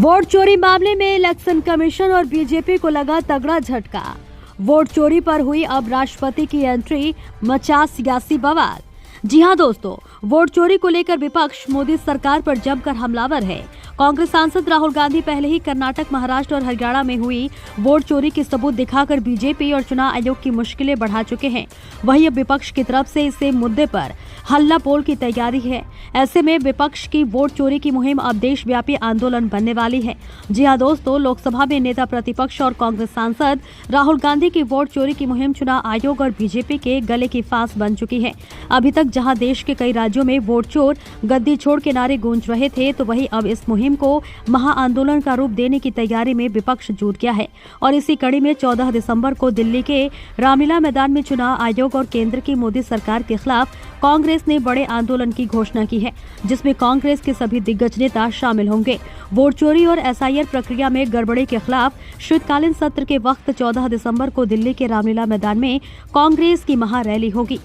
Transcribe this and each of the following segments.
Vote चोरी मामले में इलेक्शन कमीशन और बीजेपी को लगा तगड़ा झटका। वोट चोरी पर हुई अब राष्ट्रपति की एंट्री, मचा सियासी बवाल। जी हां दोस्तों, वोट चोरी को लेकर विपक्ष मोदी सरकार पर जमकर हमलावर है। कांग्रेस सांसद राहुल गांधी पहले ही कर्नाटक, महाराष्ट्र और हरियाणा में हुई वोट चोरी के सबूत दिखाकर बीजेपी और चुनाव आयोग की मुश्किलें बढ़ा चुके हैं। वहीं अब विपक्ष की तरफ से इस मुद्दे पर हल्ला बोल की तैयारी है। ऐसे में विपक्ष की वोट चोरी की मुहिम अब देशव्यापी आंदोलन बनने वाली है। जी हां दोस्तों, लोकसभा में नेता प्रतिपक्ष और कांग्रेस सांसद राहुल गांधी की वोट चोरी की मुहिम चुनाव आयोग और बीजेपी के गले की फांस बन चुकी है। अभी तक जहां देश के कई राज्यों में वोट चोर गद्दी छोड़ के नारे गूंज रहे थे, तो वहीं अब इस मुहिम को महाआंदोलन का रूप देने की तैयारी में विपक्ष जुट गया है। और इसी कड़ी में 14 दिसंबर को दिल्ली के रामलीला मैदान में चुनाव आयोग और केंद्र की मोदी सरकार के खिलाफ कांग्रेस ने बड़े आंदोलन की घोषणा की है, जिसमें कांग्रेस के सभी दिग्गज नेता शामिल होंगे। वोट चोरी और एसआईआर प्रक्रिया में गड़बड़ी के खिलाफ शीतकालीन सत्र के वक्त 14 दिसंबर को दिल्ली के रामलीला मैदान में कांग्रेस की महारैली होगी,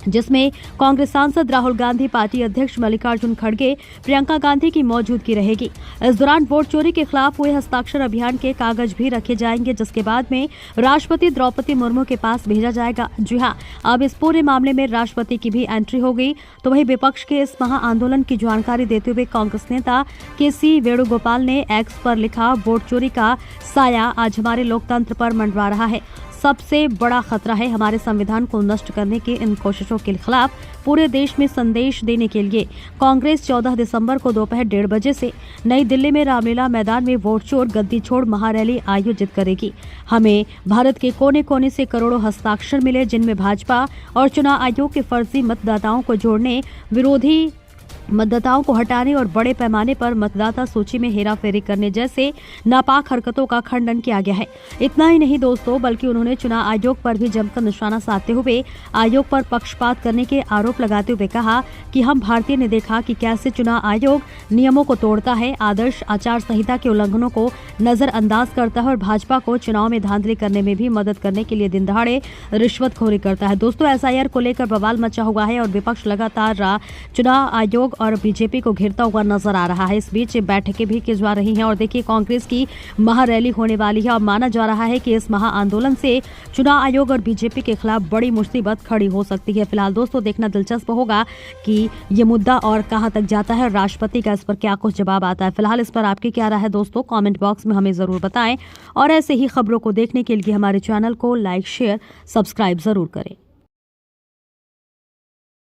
जिसमें कांग्रेस सांसद राहुल गांधी, पार्टी अध्यक्ष मल्लिकार्जुन खड़गे, प्रियंका गांधी की मौजूदगी रहेगी। इस दौरान वोट चोरी के खिलाफ हुए हस्ताक्षर अभियान के कागज भी रखे जाएंगे, जिसके बाद में राष्ट्रपति द्रौपदी मुर्मू के पास भेजा जाएगा। जी हां, अब इस पूरे मामले में राष्ट्रपति की भी एंट्री हो गई। तो वहीं विपक्ष के इस महाआंदोलन की जानकारी देते हुए कांग्रेस नेता के.सी. वेणुगोपाल ने एक्स पर लिखा, वोट चोरी का साया आज हमारे लोकतंत्र पर मंडरा रहा है। सबसे बड़ा खतरा है हमारे संविधान को नष्ट करने की इन कोशिशों के खिलाफ पूरे देश में संदेश देने के लिए कांग्रेस 14 दिसंबर को दोपहर 1:30 बजे से नई दिल्ली में रामलीला मैदान में वोट चोर गद्दी छोड़ महारैली आयोजित करेगी। हमें भारत के कोने कोने से करोड़ों हस्ताक्षर मिले, जिनमें भाजपा और चुनाव आयोग के फर्जी मतदाताओं को जोड़ने, विरोधी मतदाताओं को हटाने और बड़े पैमाने पर मतदाता सूची में हेराफेरी करने जैसे नापाक हरकतों का खंडन किया गया है। इतना ही नहीं दोस्तों, बल्कि उन्होंने चुनाव आयोग पर भी जमकर निशाना साधते हुए आयोग पर पक्षपात करने के आरोप लगाते हुए कहा कि हम भारतीय ने देखा कि कैसे चुनाव आयोग नियमों को तोड़ता है, आदर्श आचार संहिता के उल्लंघनों को नजरअंदाज करता है और भाजपा को चुनाव में धांधली करने में भी मदद करने के लिए दिन दहाड़े रिश्वतखोरी करता है। दोस्तों, एसआईआर को लेकर बवाल मचा हुआ है और विपक्ष लगातार चुनाव आयोग और बीजेपी को घेरता हुआ नजर आ रहा है। इस बीच बैठकें भी की जा रही हैं और देखिए, कांग्रेस की महारैली होने वाली है और माना जा रहा है कि इस महाआंदोलन से चुनाव आयोग और बीजेपी के खिलाफ बड़ी मुसीबत खड़ी हो सकती है। फिलहाल दोस्तों, देखना दिलचस्प होगा कि ये मुद्दा और कहां तक जाता है, राष्ट्रपति का इस पर क्या कुछ जवाब आता है। फिलहाल इस पर आपकी क्या राय है दोस्तों, कमेंट बॉक्स में हमें जरूर बताएं और ऐसे ही खबरों को देखने के लिए हमारे चैनल को लाइक, शेयर, सब्सक्राइब जरूर करें।